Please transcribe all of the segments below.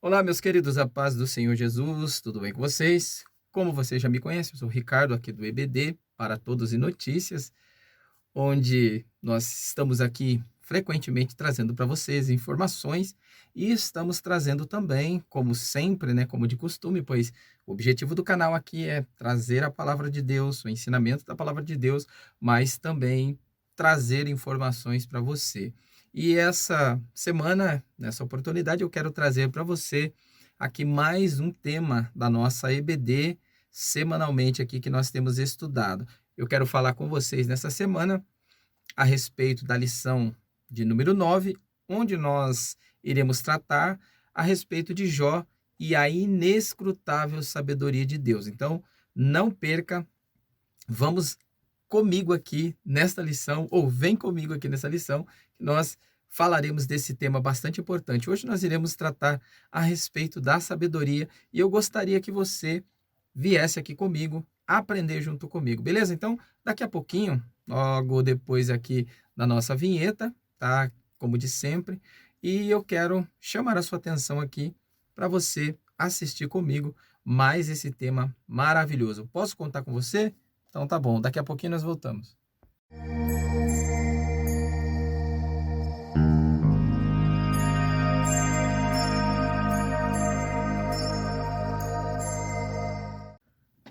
Olá, meus queridos, a paz do Senhor Jesus, tudo bem com vocês? Como vocês já me conhecem, eu sou o Ricardo, aqui do EBD, para Todos e Notícias, onde nós estamos aqui frequentemente trazendo para vocês informações e estamos trazendo também, como sempre, né, como de costume, pois o objetivo do canal aqui é trazer a palavra de Deus, o ensinamento da palavra de Deus, mas também trazer informações para você. E essa semana, nessa oportunidade, eu quero trazer para você aqui mais um tema da nossa EBD semanalmente aqui que nós temos estudado. Eu quero falar com vocês nessa semana a respeito da lição de número 9, onde nós iremos tratar a respeito de Jó e a inescrutável sabedoria de Deus. Então, não perca, vamos comigo aqui nesta lição, ou vem comigo aqui nessa lição, que nós falaremos desse tema bastante importante. Hoje nós iremos tratar a respeito da sabedoria e eu gostaria que você viesse aqui comigo, aprender junto comigo, beleza? Então, daqui a pouquinho, logo depois aqui da nossa vinheta, tá? Como de sempre, e eu quero chamar a sua atenção aqui para você assistir comigo mais esse tema maravilhoso. Posso contar com você? Então tá bom, daqui a pouquinho nós voltamos.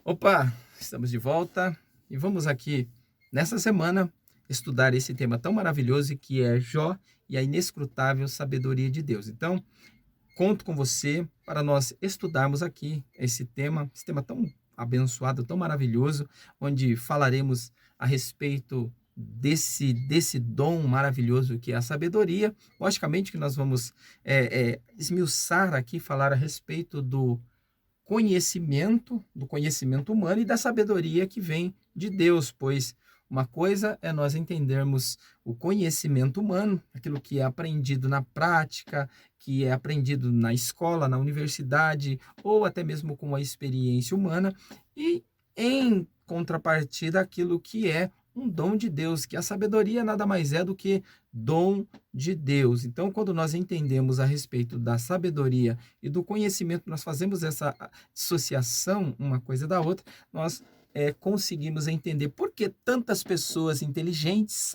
Opa, estamos de volta e vamos aqui nessa semana estudar esse tema tão maravilhoso que é Jó e a inescrutável sabedoria de Deus. Então, conto com você para nós estudarmos aqui esse tema tão abençoado, tão maravilhoso, onde falaremos a respeito desse dom maravilhoso que é a sabedoria. Logicamente que nós vamos esmiuçar aqui, falar a respeito do conhecimento humano e da sabedoria que vem de Deus, pois uma coisa é nós entendermos o conhecimento humano, aquilo que é aprendido na prática, que é aprendido na escola, na universidade, ou até mesmo com a experiência humana, e em contrapartida, aquilo que é um dom de Deus, que a sabedoria nada mais é do que dom de Deus. Então, quando nós entendemos a respeito da sabedoria e do conhecimento, nós fazemos essa dissociação uma coisa da outra, nós conseguimos entender por que tantas pessoas inteligentes,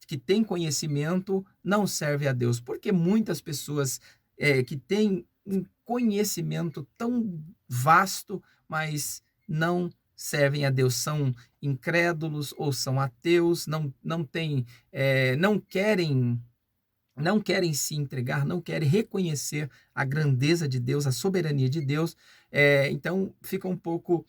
que têm conhecimento, não servem a Deus. Porque muitas pessoas que têm um conhecimento tão vasto, mas não servem a Deus, são incrédulos ou são ateus, não têm, não querem se entregar, não querem reconhecer a grandeza de Deus, a soberania de Deus. Então fica um pouco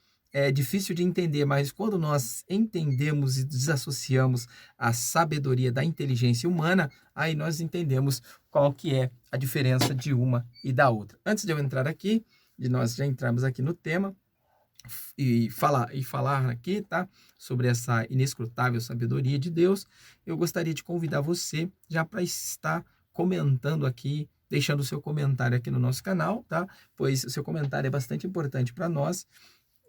difícil de entender, mas quando nós entendemos e desassociamos a sabedoria da inteligência humana, aí nós entendemos qual que é a diferença de uma e da outra. Antes de eu entrar aqui, de nós já entrarmos aqui no tema, e falar aqui, tá, sobre essa inescrutável sabedoria de Deus, eu gostaria de convidar você já para estar comentando aqui, deixando o seu comentário aqui no nosso canal, tá? Pois o seu comentário é bastante importante para nós.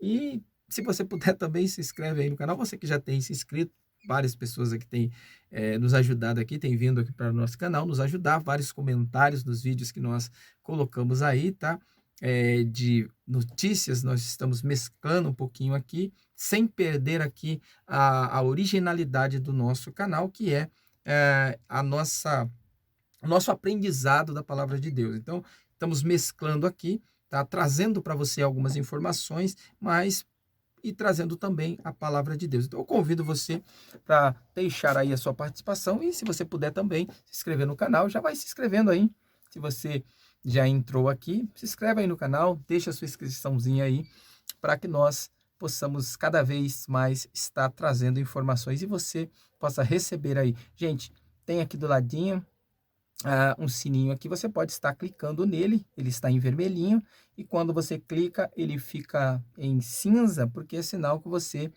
E se você puder também se inscreve aí no canal, você que já tem se inscrito, várias pessoas aqui têm nos ajudado aqui, têm vindo aqui para o nosso canal, nos ajudar, vários comentários dos vídeos que nós colocamos aí, tá? De notícias, nós estamos mesclando um pouquinho aqui, sem perder aqui a originalidade do nosso canal, que é o nosso aprendizado da palavra de Deus. Então, estamos mesclando aqui, tá? Trazendo para você algumas informações, mas e trazendo também a palavra de Deus. Então, eu convido você para deixar aí a sua participação e, se você puder também, se inscrever no canal, já vai se inscrevendo aí. Se você já entrou aqui, se inscreve aí no canal, deixa a sua inscriçãozinha aí, para que nós possamos cada vez mais estar trazendo informações e você possa receber aí. Gente, tem aqui do ladinho um sininho aqui, você pode estar clicando nele, ele está em vermelhinho, e quando você clica, ele fica em cinza, porque é sinal que você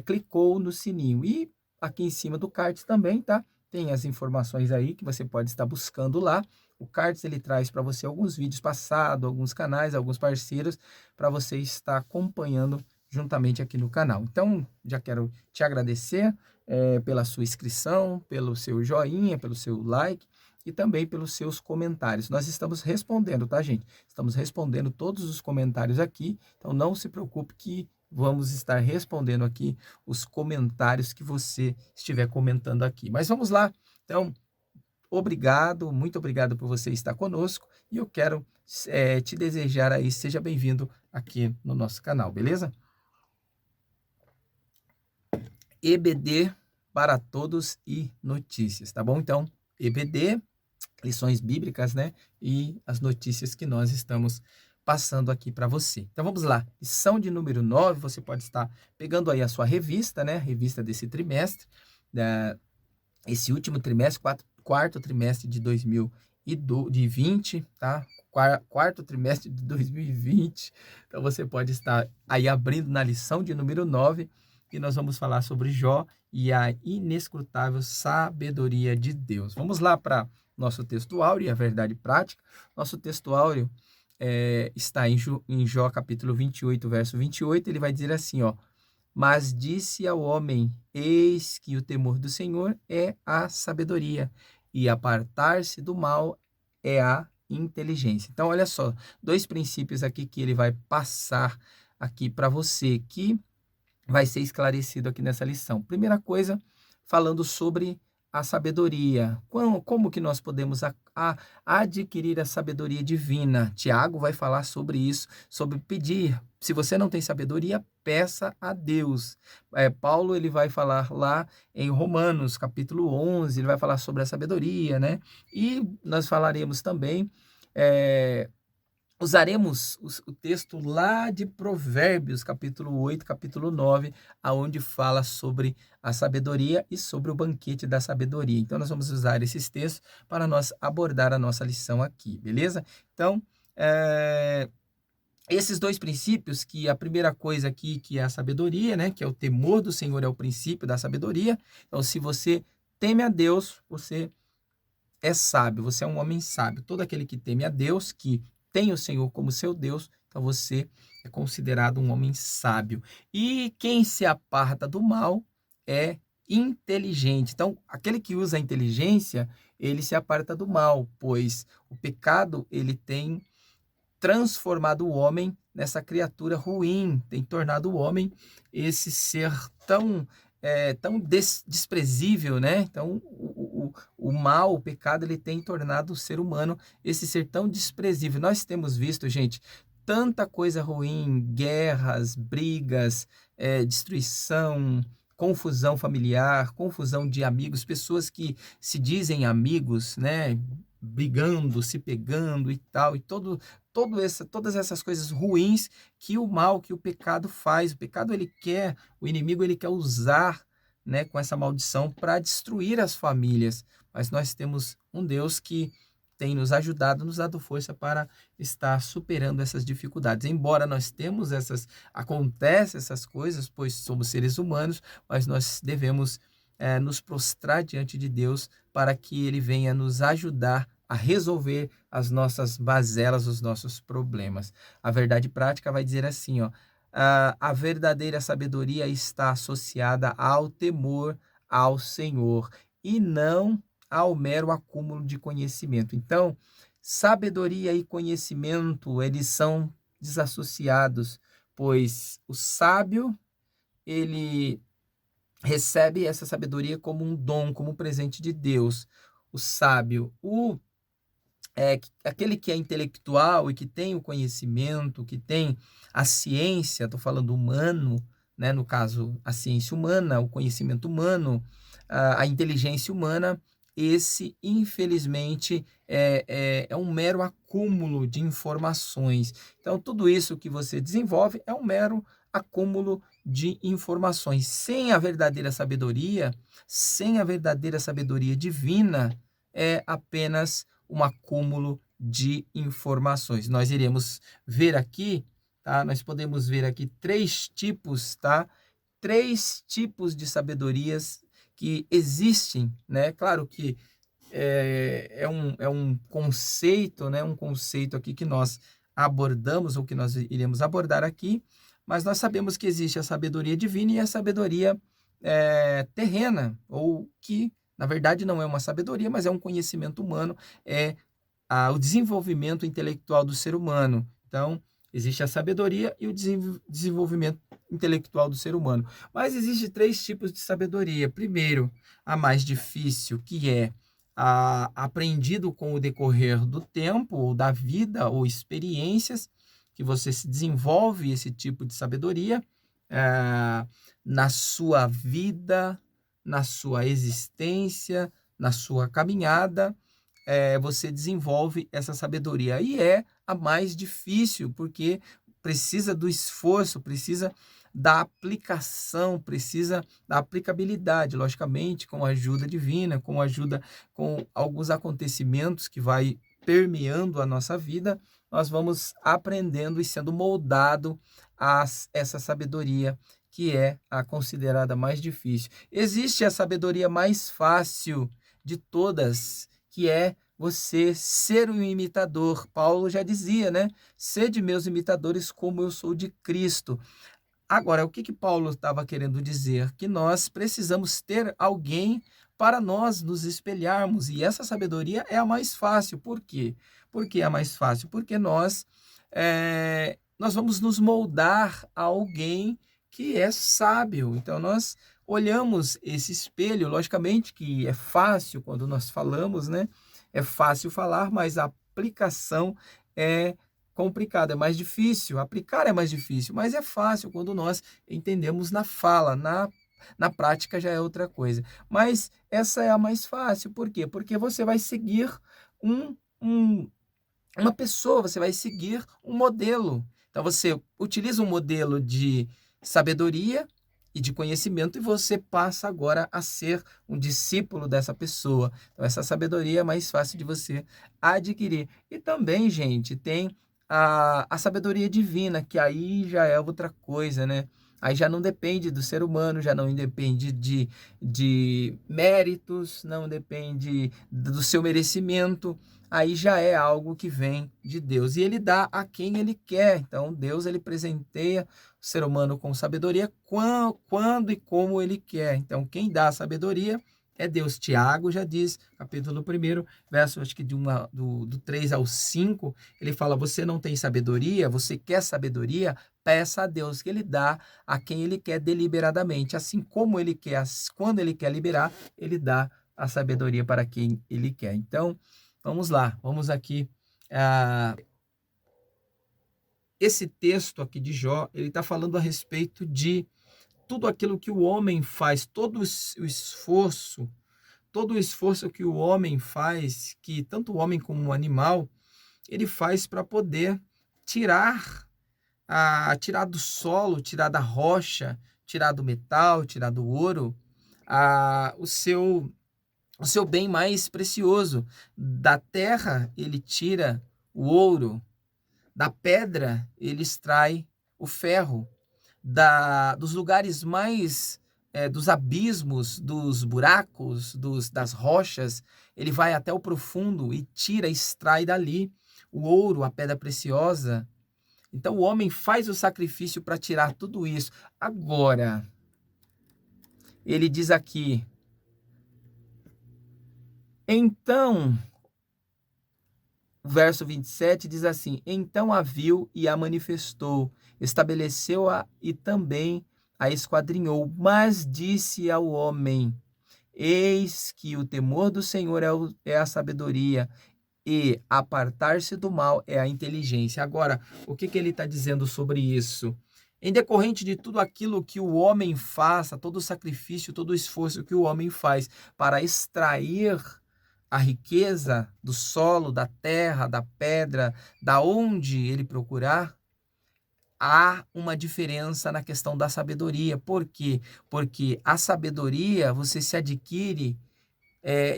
clicou no sininho. E aqui em cima do Cards também, tá? Tem as informações aí que você pode estar buscando lá. O Cards, ele traz para você alguns vídeos passados, alguns canais, alguns parceiros, para você estar acompanhando juntamente aqui no canal. Então, já quero te agradecer pela sua inscrição, pelo seu joinha, pelo seu like, e também pelos seus comentários. Nós estamos respondendo, tá, gente? Estamos respondendo todos os comentários aqui, então não se preocupe que vamos estar respondendo aqui os comentários que você estiver comentando aqui. Mas vamos lá, então, obrigado, muito obrigado por você estar conosco e eu quero te desejar aí, seja bem-vindo aqui no nosso canal, beleza? EBD para todos e notícias, tá bom? Então, EBD, lições bíblicas, né? E as notícias que nós estamos passando aqui para você. Então, vamos lá. Lição de número 9, você pode estar pegando aí a sua revista, né? Revista desse trimestre, esse último trimestre, quarto trimestre de 2020, tá? Quarto trimestre de 2020. Então, você pode estar aí abrindo na lição de número 9, e nós vamos falar sobre Jó e a inescrutável sabedoria de Deus. Vamos lá para nosso texto áureo e a verdade prática. Nosso texto áureo está em Jó capítulo 28, verso 28. Ele vai dizer assim, ó: mas disse ao homem, eis que o temor do Senhor é a sabedoria, e apartar-se do mal é a inteligência. Então, olha só, 2 princípios aqui que ele vai passar aqui para você, que vai ser esclarecido aqui nessa lição. Primeira coisa, falando sobre a sabedoria. Como que nós podemos adquirir a sabedoria divina? Tiago vai falar sobre isso, sobre pedir. Se você não tem sabedoria, peça a Deus. Paulo ele vai falar lá em Romanos, capítulo 11, ele vai falar sobre a sabedoria, né? E nós falaremos também... usaremos o texto lá de Provérbios, capítulo 8, capítulo 9, aonde fala sobre a sabedoria e sobre o banquete da sabedoria. Então, nós vamos usar esses textos para nós abordar a nossa lição aqui, beleza? Então, esses 2 princípios, que a primeira coisa aqui, que é a sabedoria, né? Que é o temor do Senhor, é o princípio da sabedoria. Então, se você teme a Deus, você é sábio, você é um homem sábio. Todo aquele que teme a Deus, que tem o Senhor como seu Deus, então você é considerado um homem sábio. E quem se aparta do mal é inteligente. Então, aquele que usa a inteligência, ele se aparta do mal, pois o pecado, ele tem transformado o homem nessa criatura ruim, tem tornado o homem esse ser tão desprezível, né? Então, o mal, o pecado, ele tem tornado o ser humano esse ser tão desprezível. Nós temos visto, gente, tanta coisa ruim, guerras, brigas, destruição, confusão familiar, confusão de amigos, pessoas que se dizem amigos, né? Brigando, se pegando e tal, e todas essas coisas ruins que o mal, que o pecado faz. O pecado, o inimigo, ele quer usar, né, com essa maldição para destruir as famílias. Mas nós temos um Deus que tem nos ajudado, nos dado força para estar superando essas dificuldades. Embora nós temos acontecem essas coisas, pois somos seres humanos, mas nós devemos nos prostrar diante de Deus para que Ele venha nos ajudar a resolver as nossas mazelas, os nossos problemas. A verdade prática vai dizer assim, ó: a verdadeira sabedoria está associada ao temor ao Senhor e não ao mero acúmulo de conhecimento. Então, sabedoria e conhecimento, eles são desassociados, pois o sábio, ele recebe essa sabedoria como um dom, como um presente de Deus. O sábio, aquele que é intelectual e que tem o conhecimento, que tem a ciência, estou falando humano, né? No caso, a ciência humana, o conhecimento humano, a inteligência humana, esse, infelizmente, é um mero acúmulo de informações. Então, tudo isso que você desenvolve é um mero acúmulo de informações. Sem a verdadeira sabedoria divina, é apenas um acúmulo de informações. Nós iremos ver aqui, tá? Nós podemos ver aqui 3 tipos, tá? 3 tipos de sabedorias que existem, né? Claro que é um conceito, né? Um conceito aqui que nós abordamos, ou que nós iremos abordar aqui, mas nós sabemos que existe a sabedoria divina e a sabedoria terrena, ou que Na verdade, não é uma sabedoria, mas é um conhecimento humano, é o desenvolvimento intelectual do ser humano. Então, existe a sabedoria e o desenvolvimento intelectual do ser humano. Mas existem 3 tipos de sabedoria. Primeiro, a mais difícil, que é aprendido com o decorrer do tempo, ou da vida, ou experiências, que você se desenvolve esse tipo de sabedoria na sua vida, na sua existência, na sua caminhada, você desenvolve essa sabedoria. E é a mais difícil, porque precisa do esforço, precisa da aplicação, precisa da aplicabilidade, logicamente, com a ajuda divina, com alguns acontecimentos que vai permeando a nossa vida, nós vamos aprendendo e sendo moldado a essa sabedoria que é a considerada mais difícil. Existe a sabedoria mais fácil de todas, que é você ser um imitador. Paulo já dizia, né? Sede meus imitadores como eu sou de Cristo. Agora, o que Paulo estava querendo dizer? Que nós precisamos ter alguém para nós nos espelharmos. E essa sabedoria é a mais fácil. Por quê? Por que é a mais fácil? Porque nós vamos nos moldar a alguém que é sábio. Então, nós olhamos esse espelho, logicamente que é fácil quando nós falamos, né? É fácil falar, mas a aplicação é complicada, é mais difícil. Aplicar é mais difícil, mas é fácil quando nós entendemos na fala, na prática já é outra coisa. Mas essa é a mais fácil, por quê? Porque você vai seguir uma pessoa, você vai seguir um modelo. Então, você utiliza um modelo de sabedoria e de conhecimento e você passa agora a ser um discípulo dessa pessoa. Então, essa sabedoria é mais fácil de você adquirir. E também, gente, tem a sabedoria divina, que aí já é outra coisa, né? Aí já não depende do ser humano, já não depende de méritos, não depende do seu merecimento. Aí já é algo que vem de Deus. E ele dá a quem ele quer. Então, Deus, ele presenteia o ser humano com sabedoria quando e como ele quer. Então, quem dá a sabedoria é Deus. Tiago já diz, capítulo 1, verso acho que do 3 ao 5, ele fala, você não tem sabedoria, você quer sabedoria, peça a Deus que ele dá a quem ele quer deliberadamente. Assim como ele quer, quando ele quer liberar, ele dá a sabedoria para quem ele quer. Então, vamos lá, vamos aqui. Esse texto aqui de Jó, ele está falando a respeito de tudo aquilo que o homem faz, todo o esforço que o homem faz, que tanto o homem como o animal, ele faz para poder tirar do solo, tirar da rocha, tirar do metal, tirar do ouro, o seu bem mais precioso. Da terra ele tira o ouro, da pedra ele extrai o ferro, dos lugares mais, dos abismos, dos buracos, das rochas, ele vai até o profundo e extrai dali o ouro, a pedra preciosa. Então o homem faz o sacrifício para tirar tudo isso. Agora, ele diz aqui, então, o verso 27 diz assim, então a viu e a manifestou, estabeleceu-a e também a esquadrinhou, mas disse ao homem, eis que o temor do Senhor é a sabedoria, e apartar-se do mal é a inteligência. Agora, o que ele está dizendo sobre isso? Em decorrente de tudo aquilo que o homem faça, todo o sacrifício, todo o esforço que o homem faz para extrair a riqueza do solo, da terra, da pedra, da onde ele procurar, há uma diferença na questão da sabedoria. Por quê? Porque a sabedoria você se adquire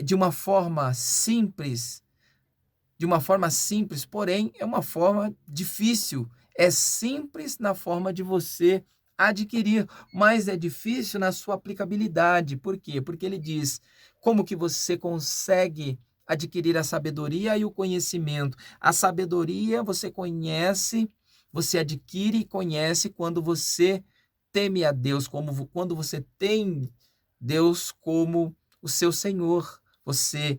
de uma forma simples, porém é uma forma difícil. É simples na forma de você adquirir, mas é difícil na sua aplicabilidade. Por quê? Porque ele diz, como que você consegue adquirir a sabedoria e o conhecimento? A sabedoria você conhece, você adquire e conhece quando você teme a Deus, quando você tem Deus como o seu Senhor, você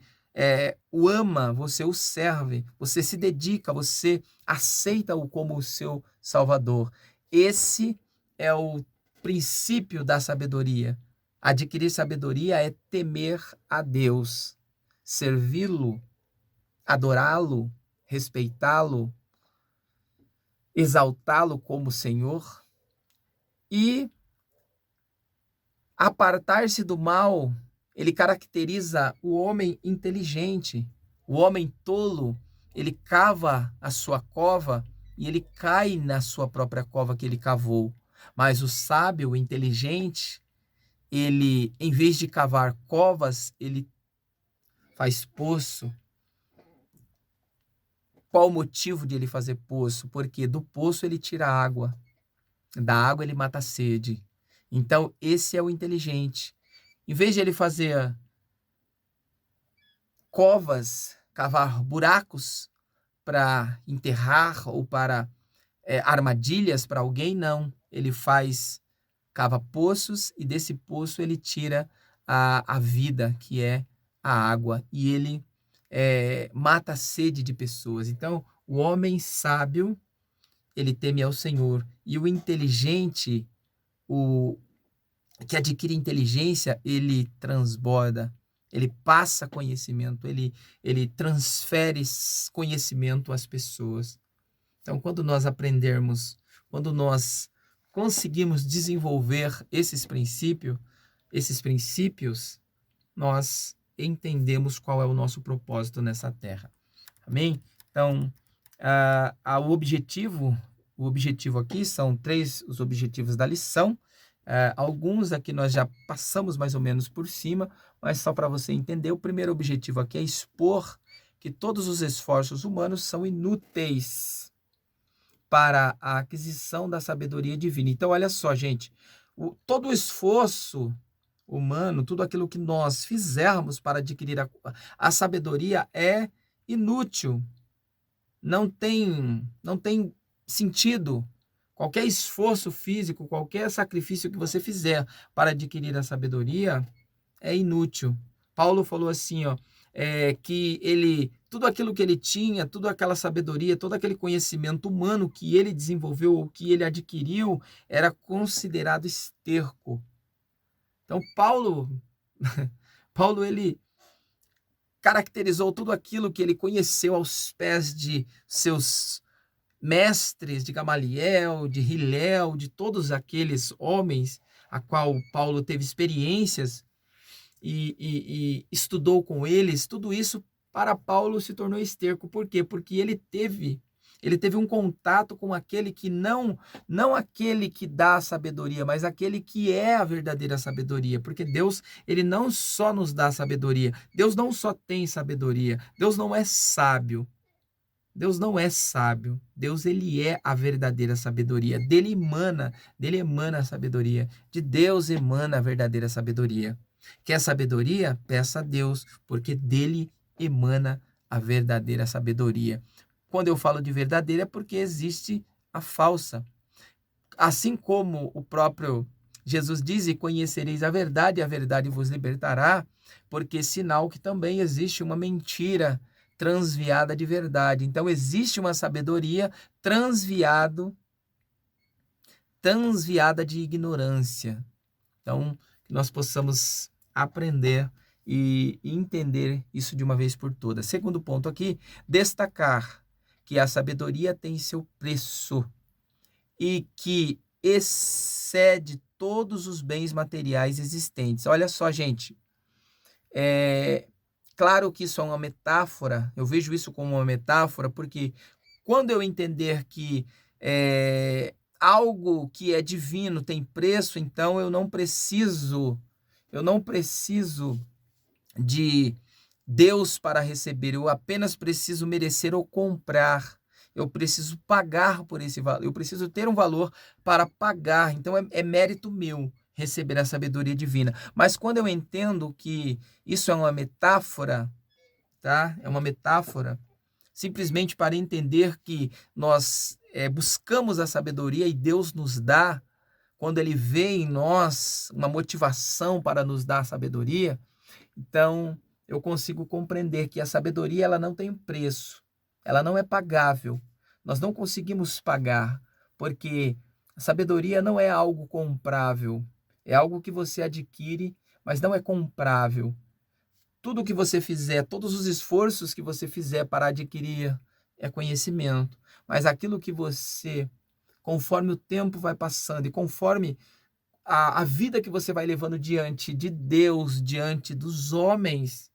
o ama, você o serve, você se dedica, você aceita-o como o seu Salvador. Esse é o princípio da sabedoria. Adquirir sabedoria é temer a Deus, servi-lo, adorá-lo, respeitá-lo, exaltá-lo como Senhor e apartar-se do mal. Ele caracteriza o homem inteligente. O homem tolo, ele cava a sua cova e ele cai na sua própria cova que ele cavou. Mas o sábio, o inteligente, ele, em vez de cavar covas, ele faz poço. Qual o motivo de ele fazer poço? Porque do poço ele tira água, da água ele mata a sede. Então, esse é o inteligente. Em vez de ele fazer covas, cavar buracos para enterrar ou para armadilhas para alguém, não. Ele cava poços e desse poço ele tira a vida, que é a água. E ele mata a sede de pessoas. Então, o homem sábio, ele teme ao Senhor. E o inteligente, o que adquire inteligência, ele transborda, ele passa conhecimento, ele transfere conhecimento às pessoas. Então, quando nós aprendermos, quando nós conseguimos desenvolver esses princípios, nós entendemos qual é o nosso propósito nessa terra. Amém? Então, o objetivo aqui são os objetivos da lição. Alguns aqui nós já passamos mais ou menos por cima, mas só para você entender, o primeiro objetivo aqui é expor que todos os esforços humanos são inúteis para a aquisição da sabedoria divina. Então, olha só, gente, todo o esforço humano, tudo aquilo que nós fizermos para adquirir a sabedoria é inútil. Não tem sentido. Qualquer esforço físico, qualquer sacrifício que você fizer para adquirir a sabedoria é inútil. Paulo falou assim, que tudo aquilo que ele tinha, toda aquela sabedoria, todo aquele conhecimento humano que ele desenvolveu ou que ele adquiriu, era considerado esterco. Então, Paulo ele caracterizou tudo aquilo que ele conheceu aos pés de seus mestres, de Gamaliel, de Hilel, de todos aqueles homens a qual Paulo teve experiências e estudou com eles. Tudo isso para Paulo se tornou esterco. Por quê? Porque ele teve um contato com aquele que não aquele que dá a sabedoria, mas aquele que é a verdadeira sabedoria. Porque Deus, ele não só nos dá sabedoria, Deus não só tem sabedoria, Deus não é sábio. Deus não é sábio. Deus, ele é a verdadeira sabedoria. Dele emana a sabedoria. De Deus emana a verdadeira sabedoria. Quer sabedoria? Peça a Deus, porque dele emana a verdadeira sabedoria. Quando eu falo de verdadeira é porque existe a falsa. Assim como o próprio Jesus diz, e conhecereis a verdade vos libertará, porque sinal que também existe uma mentira transviada de verdade. Então, existe uma sabedoria transviada de ignorância. Então, que nós possamos aprender e entender isso de uma vez por todas. Segundo ponto aqui, destacar que a sabedoria tem seu preço e que excede todos os bens materiais existentes. Olha só, gente, claro que isso é uma metáfora, eu vejo isso como uma metáfora, porque quando eu entender que algo que é divino tem preço, então eu não preciso de Deus para receber, eu apenas preciso merecer ou comprar. Eu preciso pagar por esse valor, eu preciso ter um valor para pagar. Então é mérito meu receber a sabedoria divina. Mas quando eu entendo que isso é uma metáfora, tá? É uma metáfora, simplesmente para entender que nós buscamos a sabedoria e Deus nos dá, quando ele vê em nós uma motivação para nos dar a sabedoria, Então, eu consigo compreender que a sabedoria ela não tem preço, ela não é pagável. Nós não conseguimos pagar, porque a sabedoria não é algo comprável, é algo que você adquire, mas não é comprável. Tudo que você fizer, todos os esforços que você fizer para adquirir é conhecimento, mas aquilo que você, conforme o tempo vai passando e conforme a vida que você vai levando diante de Deus, diante dos homens,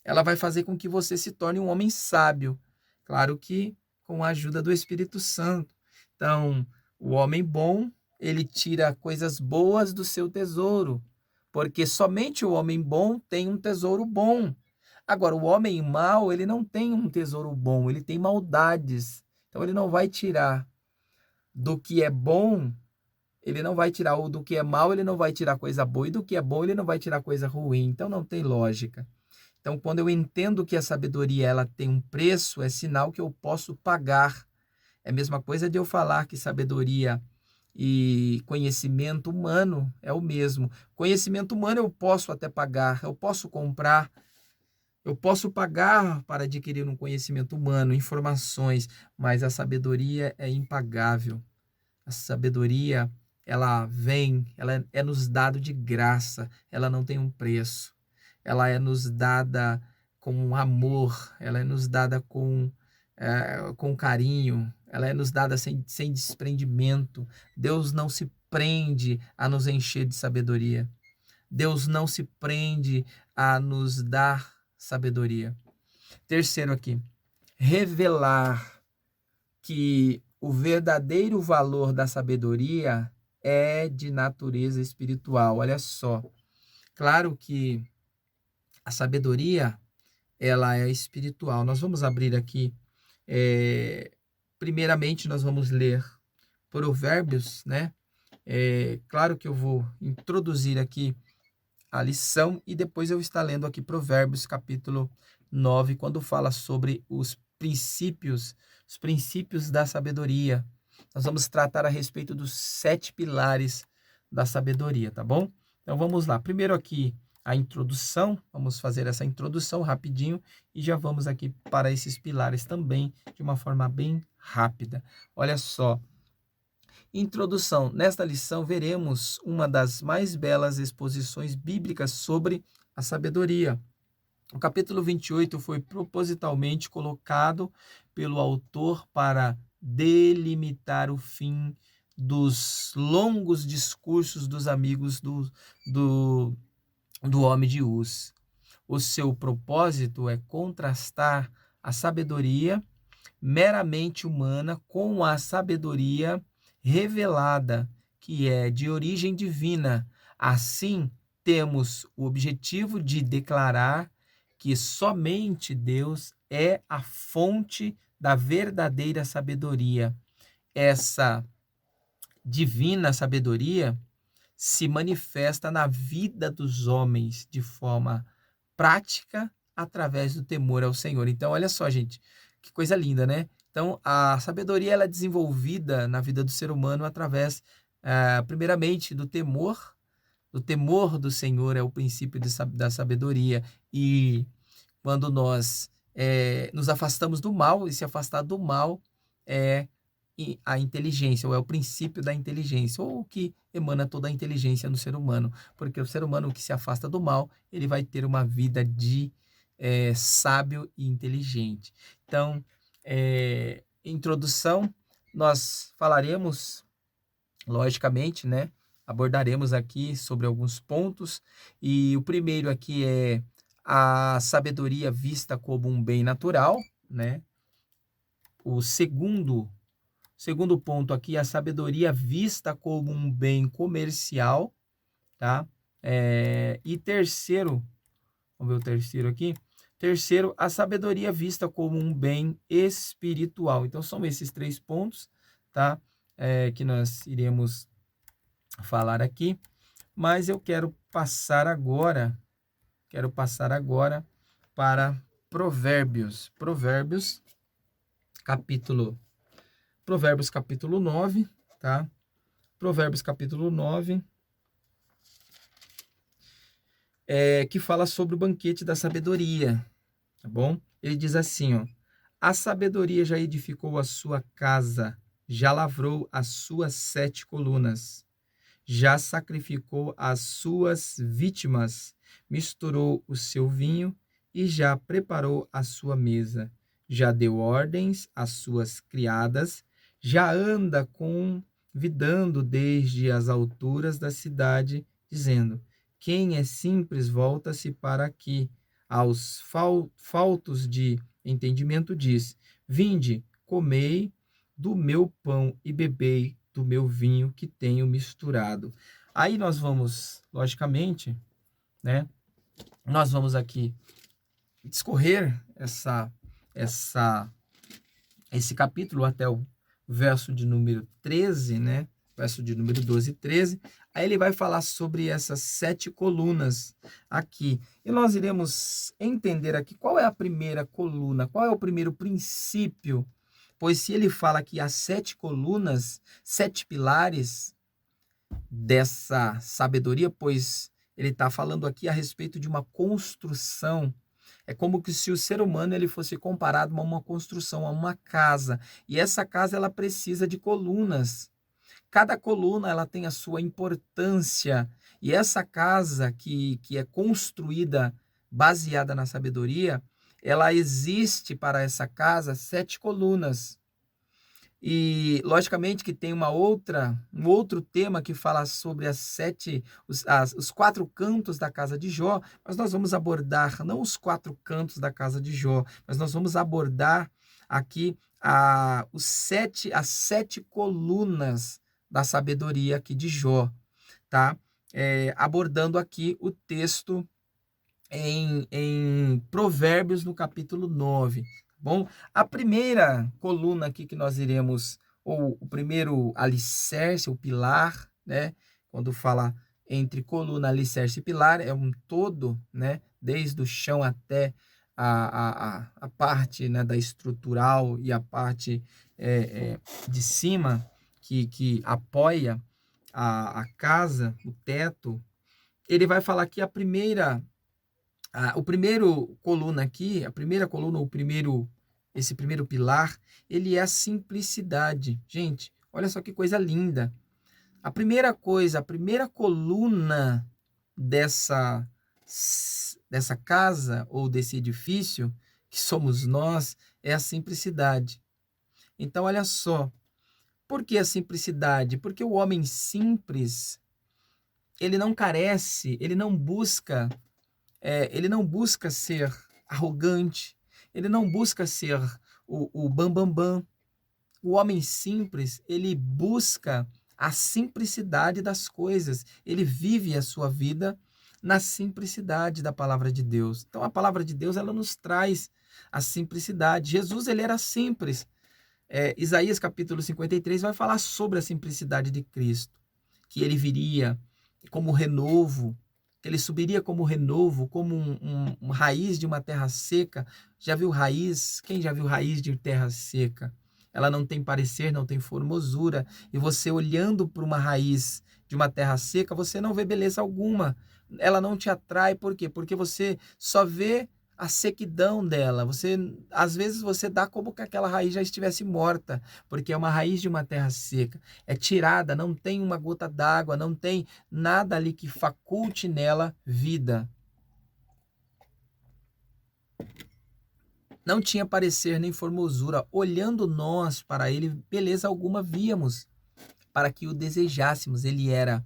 ela vai fazer com que você se torne um homem sábio. Claro que com a ajuda do Espírito Santo. Então, o homem bom, ele tira coisas boas do seu tesouro, porque somente o homem bom tem um tesouro bom. Agora, o homem mau, ele não tem um tesouro bom, ele tem maldades. Então, ele não vai tirar do que é bom, ele não vai tirar, ou do que é mal, ele não vai tirar coisa boa, e do que é bom, ele não vai tirar coisa ruim. Então, não tem lógica. Então, quando eu entendo que a sabedoria ela tem um preço, é sinal que eu posso pagar. É a mesma coisa de eu falar que sabedoria e conhecimento humano é o mesmo. Conhecimento humano eu posso até pagar, eu posso comprar, eu posso pagar para adquirir um conhecimento humano, informações, mas a sabedoria é impagável. A sabedoria, ela vem, ela é nos dado de graça, ela não tem um preço. Ela é nos dada com amor, ela é nos dada com carinho, ela é nos dada sem desprendimento. Deus não se prende a nos encher de sabedoria. Deus não se prende a nos dar sabedoria. Terceiro aqui, revelar que o verdadeiro valor da sabedoria é de natureza espiritual. Olha só, claro que a sabedoria ela é espiritual. Nós vamos abrir aqui, primeiramente nós vamos ler Provérbios, né? Claro que eu vou introduzir aqui a lição e depois eu vou estar lendo aqui Provérbios capítulo 9, quando fala sobre os princípios da sabedoria. Nós vamos tratar a respeito dos 7 pilares da sabedoria, tá bom? Então vamos lá. Primeiro aqui a introdução, vamos fazer essa introdução rapidinho e já vamos aqui para esses pilares também de uma forma bem rápida. Olha só. Introdução. Nesta lição veremos uma das mais belas exposições bíblicas sobre a sabedoria. O capítulo 28 foi propositalmente colocado pelo autor para delimitar o fim dos longos discursos dos amigos do homem de Uz. O seu propósito é contrastar a sabedoria meramente humana com a sabedoria revelada, que é de origem divina. Assim, temos o objetivo de declarar que somente Deus é a fonte da verdadeira sabedoria. Essa divina sabedoria se manifesta na vida dos homens de forma prática através do temor ao Senhor. Então, olha só, gente, que coisa linda, né? Então, a sabedoria ela é desenvolvida na vida do ser humano através, primeiramente, do temor. O temor do Senhor é o princípio da sabedoria. E quando nós nos afastamos do mal, e se afastar do mal é a inteligência, ou é o princípio da inteligência, ou o que emana toda a inteligência no ser humano. Porque o ser humano que se afasta do mal, ele vai ter uma vida de sábio e inteligente. Então, introdução, nós falaremos, logicamente, né? Abordaremos aqui sobre alguns pontos, e o primeiro aqui é a sabedoria vista como um bem natural, né? O segundo ponto aqui, a sabedoria vista como um bem comercial, tá? E terceiro, vamos ver o terceiro aqui. Terceiro, a sabedoria vista como um bem espiritual. Então, são esses 3 pontos, tá? Que nós iremos falar aqui. Mas eu quero passar agora para Provérbios. Provérbios capítulo 9, tá? Provérbios capítulo 9. que fala sobre o banquete da sabedoria, tá bom? Ele diz assim, ó: a sabedoria já edificou a sua casa, já lavrou as suas 7 colunas, já sacrificou as suas vítimas, misturou o seu vinho e já preparou a sua mesa, já deu ordens às suas criadas, já anda convidando desde as alturas da cidade, dizendo: quem é simples, volta-se para aqui. Aos faltos de entendimento diz: vinde, comei do meu pão e bebei do meu vinho que tenho misturado. Aí nós vamos, logicamente, né? Nós vamos aqui discorrer esse capítulo até o verso de número 13, né? Verso de número 12 e 13. Aí ele vai falar sobre essas 7 colunas aqui. E nós iremos entender aqui qual é a primeira coluna, qual é o primeiro princípio. Pois se ele fala que há 7 colunas, 7 pilares dessa sabedoria, pois ele está falando aqui a respeito de uma construção. É como que se o ser humano ele fosse comparado a uma construção, a uma casa. E essa casa ela precisa de colunas. Cada coluna ela tem a sua importância. E essa casa que é construída baseada na sabedoria, ela existe para essa casa 7 colunas. E, logicamente, que tem um outro tema que fala sobre os 4 cantos da casa de Jó, mas nós vamos abordar não os 4 cantos da casa de Jó, mas nós vamos abordar aqui as 7 colunas da sabedoria aqui de Jó, tá? Abordando aqui o texto em Provérbios, no capítulo 9. Bom, a primeira coluna aqui que nós iremos, ou o primeiro alicerce, o pilar, né? Quando fala entre coluna, alicerce e pilar, é um todo, né? Desde o chão até a parte, né, da estrutural e a parte de cima que apoia a casa, o teto. Ele vai falar que o primeiro coluna aqui, a primeira coluna, esse primeiro pilar, ele é a simplicidade. Gente, olha só que coisa linda. A primeira coluna dessa casa ou desse edifício, que somos nós, é a simplicidade. Então, olha só. Por que a simplicidade? Porque o homem simples, ele não carece, ele não busca ser arrogante, ele não busca ser o bambambam. Bam, bam. O homem simples, ele busca a simplicidade das coisas, ele vive a sua vida na simplicidade da palavra de Deus. Então, a palavra de Deus, ela nos traz a simplicidade. Jesus, ele era simples. Isaías, capítulo 53, vai falar sobre a simplicidade de Cristo, que ele viria como renovo, ele subiria como renovo, como um raiz de uma terra seca. Já viu raiz? Quem já viu raiz de terra seca? Ela não tem parecer, não tem formosura. E você olhando para uma raiz de uma terra seca, você não vê beleza alguma. Ela não te atrai, por quê? Porque você só vê a sequidão dela. Às vezes você dá como que aquela raiz já estivesse morta, porque é uma raiz de uma terra seca. É tirada, não tem uma gota d'água, não tem nada ali que faculte nela vida. Não tinha parecer nem formosura. Olhando nós para ele, beleza alguma víamos, para que o desejássemos. Ele era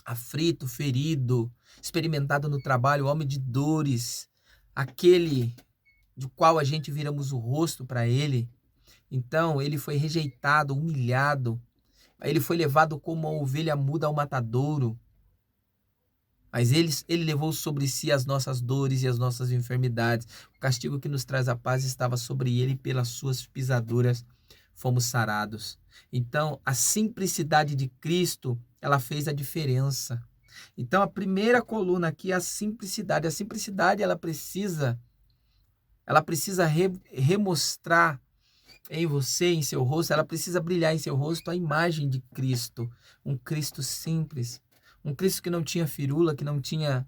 aflito, ferido, experimentado no trabalho, homem de dores, aquele do qual a gente viramos o rosto para ele. Então, ele foi rejeitado, humilhado. Ele foi levado como uma ovelha muda ao matadouro. Mas ele levou sobre si as nossas dores e as nossas enfermidades. O castigo que nos traz a paz estava sobre ele, e pelas suas pisaduras fomos sarados. Então, a simplicidade de Cristo, ela fez a diferença. Então, a primeira coluna aqui é a simplicidade. A simplicidade, ela precisa remostrar em você, em seu rosto, ela precisa brilhar em seu rosto a imagem de Cristo. Um Cristo simples. Um Cristo que não tinha firula, que não tinha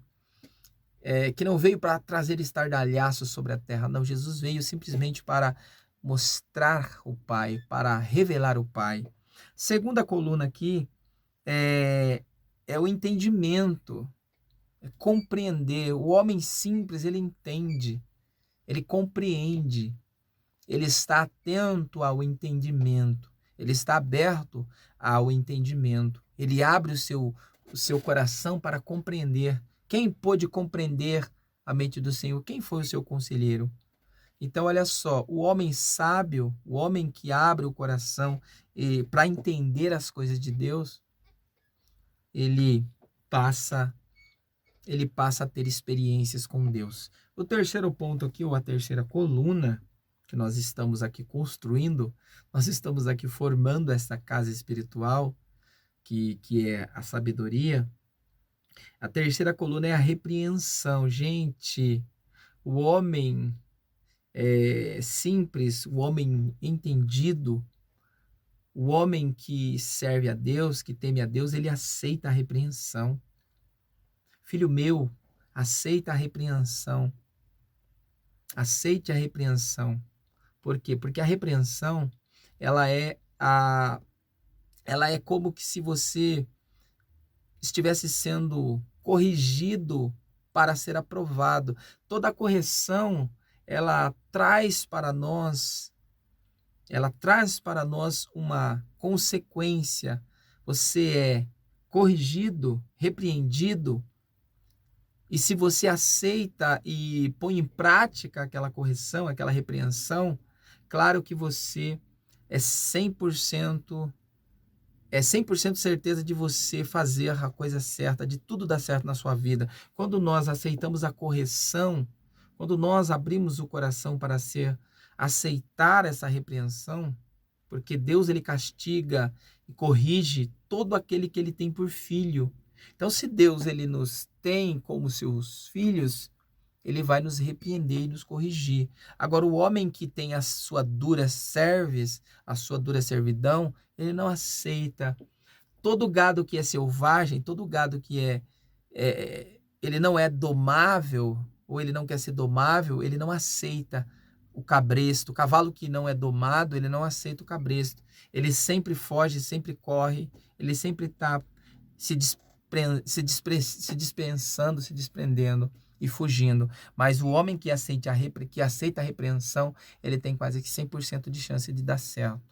que não veio para trazer estardalhaço sobre a terra, não. Jesus veio simplesmente para mostrar o Pai, para revelar o Pai. Segunda coluna aqui é o entendimento, é compreender. O homem simples, ele entende, ele compreende, ele está atento ao entendimento, ele está aberto ao entendimento, ele abre o seu coração para compreender. Quem pôde compreender a mente do Senhor? Quem foi o seu conselheiro? Então, olha só, o homem sábio, o homem que abre o coração para entender as coisas de Deus, ele passa ele passa a ter experiências com Deus. O terceiro ponto aqui, ou a terceira coluna que nós estamos aqui construindo, nós estamos aqui formando essa casa espiritual, que é a sabedoria. A terceira coluna é a repreensão. Gente, o homem simples, o homem entendido, o homem que serve a Deus, que teme a Deus, ele aceita a repreensão. Filho meu, aceita a repreensão. Aceite a repreensão. Por quê? Porque a repreensão, ela é como que se você estivesse sendo corrigido para ser aprovado. Toda correção, ela traz para nós uma consequência. Você é corrigido, repreendido, e se você aceita e põe em prática aquela correção, aquela repreensão, claro que você é 100% certeza de você fazer a coisa certa, de tudo dar certo na sua vida. Quando nós aceitamos a correção, quando nós abrimos o coração para aceitar essa repreensão, porque Deus ele castiga e corrige todo aquele que ele tem por filho. Então, se Deus ele nos tem como seus filhos, ele vai nos repreender e nos corrigir. Agora, o homem que tem a sua dura service, a sua dura servidão, ele não aceita. Todo gado que é selvagem, todo gado que ele não é domável, ou ele não quer ser domável, ele não aceita o cabresto. O cavalo que não é domado, ele não aceita o cabresto. Ele sempre foge, sempre corre, ele sempre está se dispensando, se desprendendo e fugindo. Mas o homem que aceita a repreensão, ele tem quase que 100% de chance de dar certo.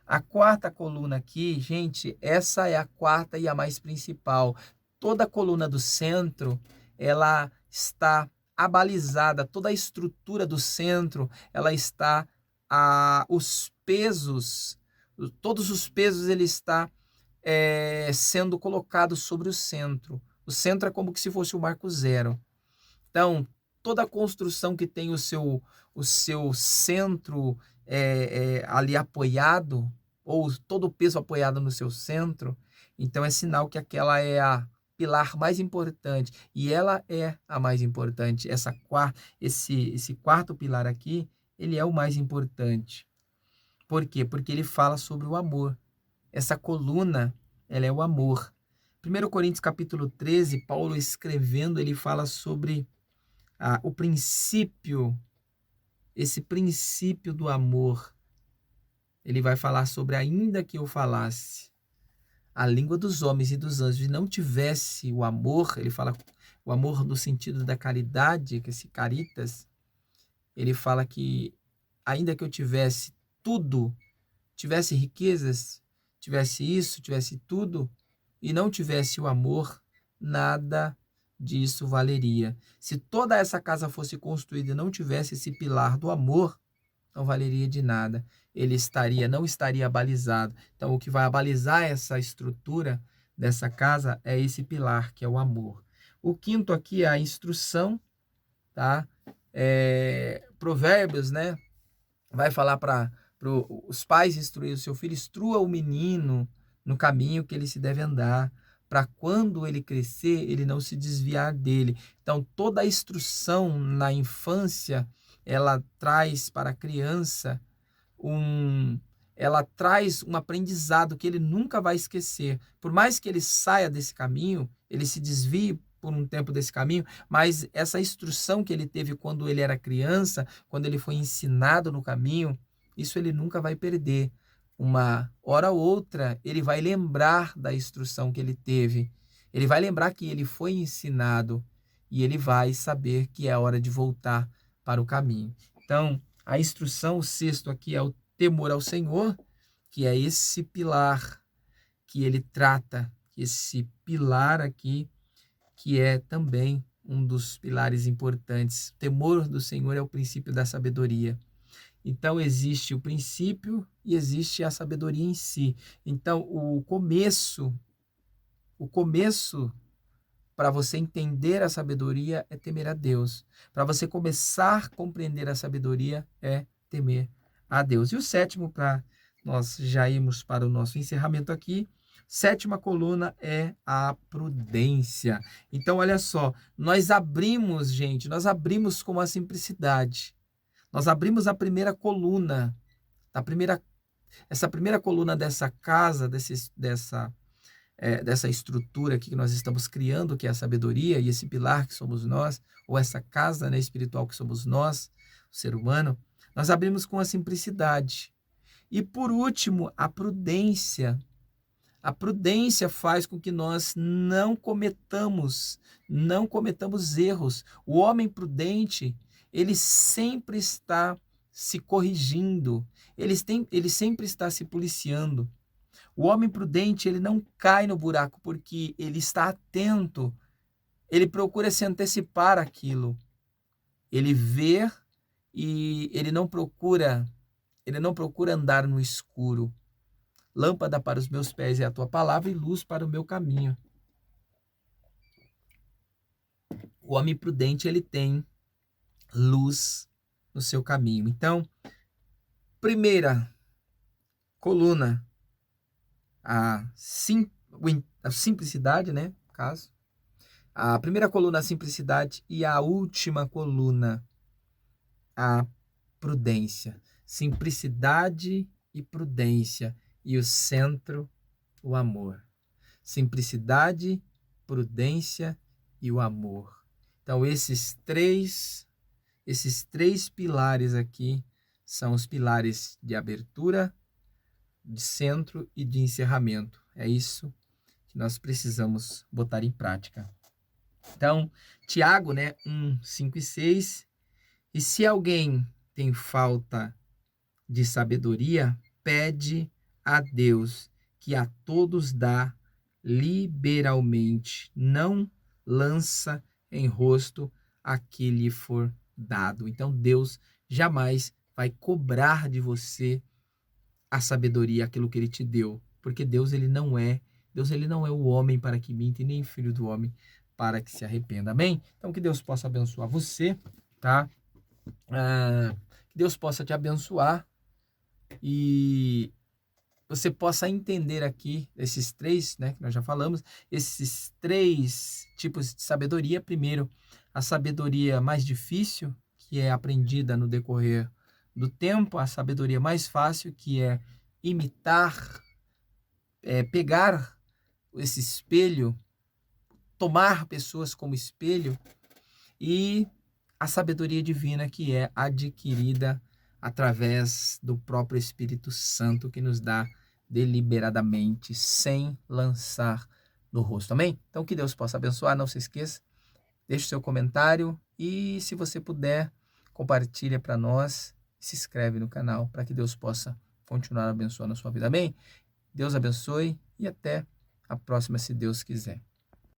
A quarta coluna aqui, gente, essa é a quarta e a mais principal. Toda a coluna do centro, ela está abalizada, toda a estrutura do centro, ela está, os pesos, todos os pesos, ele está sendo colocado sobre o centro. O centro é como se fosse o marco zero. Então, toda a construção que tem o seu centro ali apoiado, ou todo o peso apoiado no seu centro, então é sinal que aquela é a pilar mais importante. E ela é a mais importante. Esse quarto pilar aqui, ele é o mais importante. Por quê? Porque ele fala sobre o amor. Essa coluna, ela é o amor. 1 Coríntios capítulo 13, Paulo escrevendo, ele fala sobre o princípio, esse princípio do amor. Ele vai falar sobre: ainda que eu falasse a língua dos homens e dos anjos e não tivesse o amor, ele fala o amor no sentido da caridade, que esse caritas, ele fala que ainda que eu tivesse tudo, tivesse riquezas, tivesse isso, tivesse tudo, e não tivesse o amor, nada disso valeria. Se toda essa casa fosse construída e não tivesse esse pilar do amor, não valeria de nada. Ele não estaria abalizado. Então, o que vai abalizar essa estrutura dessa casa é esse pilar, que é o amor. O quinto aqui é a instrução, tá? Provérbios, né? Vai falar para os pais instruir o seu filho: instrua o menino no caminho que ele se deve andar, para quando ele crescer, ele não se desviar dele. Então, toda a instrução na infância, ela traz para a criança ela traz um aprendizado que ele nunca vai esquecer. Por mais que ele saia desse caminho, ele se desvie por um tempo desse caminho, mas essa instrução que ele teve quando ele era criança, quando ele foi ensinado no caminho, isso ele nunca vai perder. Uma hora ou outra, ele vai lembrar da instrução que ele teve. Ele vai lembrar que ele foi ensinado e ele vai saber que é hora de voltar para o caminho. Então, a instrução, o sexto aqui é o temor ao Senhor, que é esse pilar que ele trata, esse pilar aqui, que é também um dos pilares importantes. O temor do Senhor é o princípio da sabedoria. Então, existe o princípio e existe a sabedoria em si. Então, o começo para você entender a sabedoria é temer a Deus. Para você começar a compreender a sabedoria é temer a Deus. E o sétimo, para nós já irmos para o nosso encerramento aqui, sétima coluna é a prudência. Então, olha só, nós abrimos com a simplicidade. Nós abrimos a primeira coluna, essa primeira coluna dessa casa, dessa estrutura aqui que nós estamos criando, que é a sabedoria, e esse pilar que somos nós, ou essa casa, né, espiritual que somos nós, o ser humano, nós abrimos com a simplicidade. E por último, a prudência. A prudência faz com que nós não cometamos erros. O homem prudente, ele sempre está se corrigindo, ele sempre está se policiando. O homem prudente, ele não cai no buraco porque ele está atento, ele procura se antecipar àquilo. Ele vê e ele não procura andar no escuro. Lâmpada para os meus pés é a tua palavra e luz para o meu caminho. O homem prudente, ele tem luz no seu caminho. Então, primeira coluna, a simplicidade, né? No caso. A primeira coluna, a simplicidade, e a última coluna, a prudência. Simplicidade e prudência. E o centro, o amor. Simplicidade, prudência e o amor. Então, esses três pilares aqui são os pilares de abertura, de centro e de encerramento. É isso que nós precisamos botar em prática. Então, Tiago, né, 1, 5 e 6. E se alguém tem falta de sabedoria, pede a Deus, que a todos dá liberalmente, não lança em rosto a que lhe for dado. Então, Deus jamais vai cobrar de você a sabedoria, aquilo que ele te deu, porque Deus ele não é o homem para que minta, e nem filho do homem para que se arrependa. Amém? Então, que Deus possa abençoar você, tá? Que Deus possa te abençoar e você possa entender aqui esses três, né, que nós já falamos, esses três tipos de sabedoria. Primeiro, a sabedoria mais difícil, que é aprendida no decorrer do tempo, a sabedoria mais fácil, que é imitar, pegar esse espelho, tomar pessoas como espelho, e a sabedoria divina, que é adquirida através do próprio Espírito Santo, que nos dá deliberadamente, sem lançar no rosto. Amém? Então, que Deus possa abençoar. Não se esqueça, deixe o seu comentário e, se você puder, compartilha para nós, se inscreve no canal para que Deus possa continuar abençoando a sua vida. Amém? Deus abençoe e até a próxima, se Deus quiser.